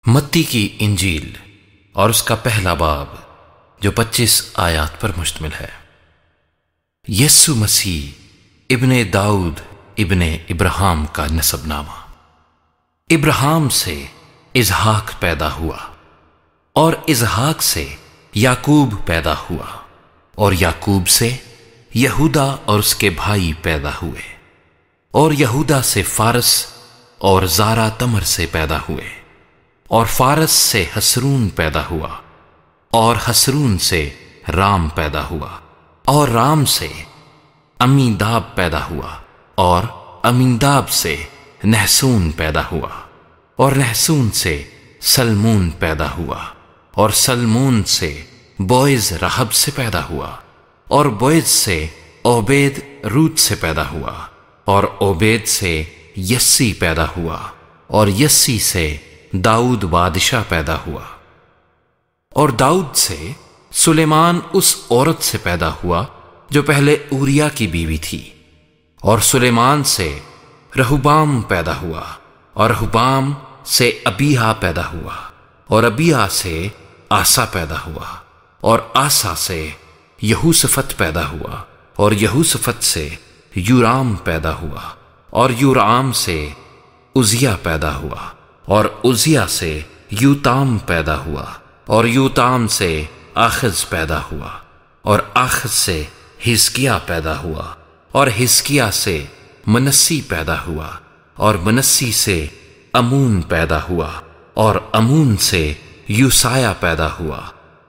متی کی انجیل اور اس کا پہلا باب جو 25 آیات پر مشتمل ہے۔ یسوع مسیح ابن داؤد ابن ابراہیم کا نسب نامہ۔ ابراہیم سے اسحاق پیدا ہوا اور اسحاق سے یعقوب پیدا ہوا اور یعقوب سے یہودا اور اس کے بھائی پیدا ہوئے اور یہودا سے فارس اور زارا تمر سے پیدا ہوئے اور فارس سے حسرون پیدا ہوا اور حسرون سے رام پیدا ہوا اور رام سے امیناداب پیدا ہوا اور امیناداب سے نحسون پیدا ہوا اور نحسون سے سلمون پیدا ہوا اور سلمون سے بوئز رحب سے پیدا ہوا اور بوئز سے عبید روت سے پیدا ہوا اور عبید سے یسی پیدا ہوا اور یسی سے داؤد بادشاہ پیدا ہوا اور داؤد سے سلیمان اس عورت سے پیدا ہوا جو پہلے اوریا کی بیوی تھی اور سلیمان سے رہبام پیدا ہوا اور رہبام سے ابیہا پیدا ہوا اور ابیہا سے آسا پیدا ہوا اور آسا سے یہوشفت پیدا ہوا اور یہوشفت سے یورام پیدا ہوا اور یورام سے عزیہ پیدا ہوا اور عزیہ سے یوتام پیدا ہوا اور یوتام سے آخز پیدا ہوا اور آخز سے حزقیہ پیدا ہوا اور حزقیہ سے منسی پیدا ہوا اور منسی سے امون پیدا ہوا اور امون سے یوسایہ پیدا ہوا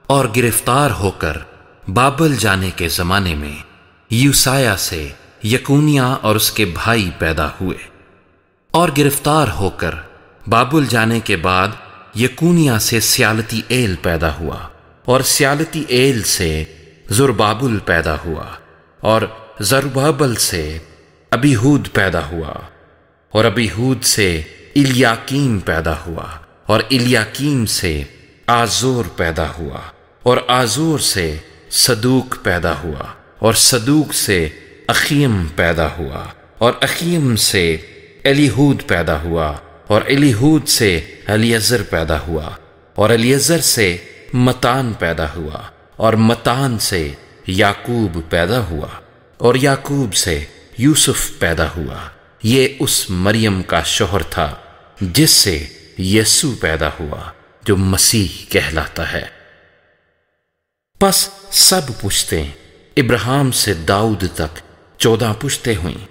اور گرفتار ہو کر بابل جانے کے زمانے میں یوسایہ سے یکونیہ اور اس کے بھائی پیدا ہوئے اور گرفتار ہو کر بابل جانے کے بعد یکونیہ سے سیالتی ایل پیدا ہوا اور سیالتی ایل سے زربابل پیدا ہوا اور زربابل سے ابیہود پیدا ہوا اور ابیہود سے الیاکیم پیدا ہوا اور الیاکیم سے آزور پیدا ہوا اور آزور سے صدوق پیدا ہوا اور صدوق سے اخیم پیدا ہوا اور اخیم سے الیہود پیدا ہوا اور الیہود سے الیعزر پیدا ہوا اور الیعزر سے متان پیدا ہوا اور متان سے یعقوب پیدا ہوا اور یعقوب سے یوسف پیدا ہوا۔ یہ اس مریم کا شوہر تھا جس سے یسوع پیدا ہوا جو مسیح کہلاتا ہے۔ پس سب پشتیں ابراہیم سے داؤد تک 14 پشتیں ہوئیں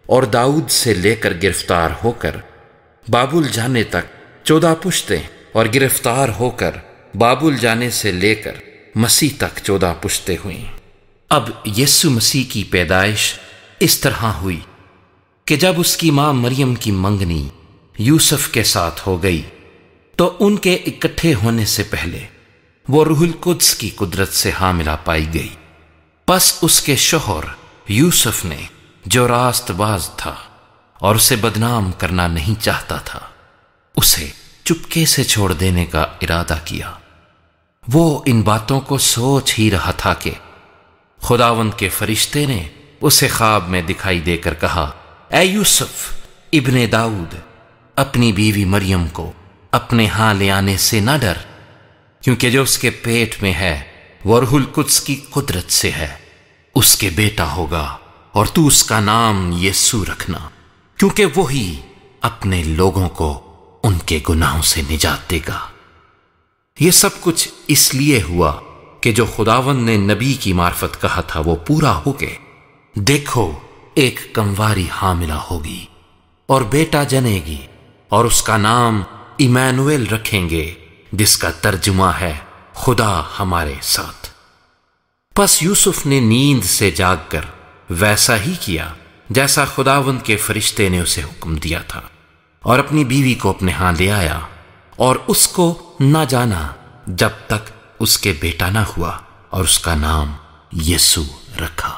اور داؤد سے لے کر گرفتار ہو کر بابل جانے تک 14 پشتیں اور گرفتار ہو کر بابل جانے سے لے کر مسیح تک 14 پشتیں ہوئیں۔ اب یسوع مسیح کی پیدائش اس طرح ہوئی کہ جب اس کی ماں مریم کی منگنی یوسف کے ساتھ ہو گئی تو ان کے اکٹھے ہونے سے پہلے وہ روح القدس کی قدرت سے حاملہ پائی گئی۔ پس اس کے شوہر یوسف نے جو راست باز تھا اور اسے بدنام کرنا نہیں چاہتا تھا اسے چپکے سے چھوڑ دینے کا ارادہ کیا۔ وہ ان باتوں کو سوچ ہی رہا تھا کہ خداوند کے فرشتے نے اسے خواب میں دکھائی دے کر کہا، اے یوسف ابن داؤد، اپنی بیوی مریم کو اپنے ہاں لے آنے سے نہ ڈر، کیونکہ جو اس کے پیٹ میں ہے وہ روح القدس کی قدرت سے ہے۔ اس کے بیٹا ہوگا اور تو اس کا نام یسوع رکھنا، کیونکہ وہی اپنے لوگوں کو ان کے گناہوں سے نجات دے گا۔ یہ سب کچھ اس لیے ہوا کہ جو خداوند نے نبی کی معرفت کہا تھا وہ پورا ہو گئے۔ دیکھو، ایک کنواری حاملہ ہوگی اور بیٹا جنے گی اور اس کا نام ایمانویل رکھیں گے، جس کا ترجمہ ہے خدا ہمارے ساتھ۔ پس یوسف نے نیند سے جاگ کر ویسا ہی کیا جیسا خداوند کے فرشتے نے اسے حکم دیا تھا، اور اپنی بیوی کو اپنے ہاں لے آیا اور اس کو نہ جانا جب تک اس کے بیٹا نہ ہوا، اور اس کا نام یسوع رکھا۔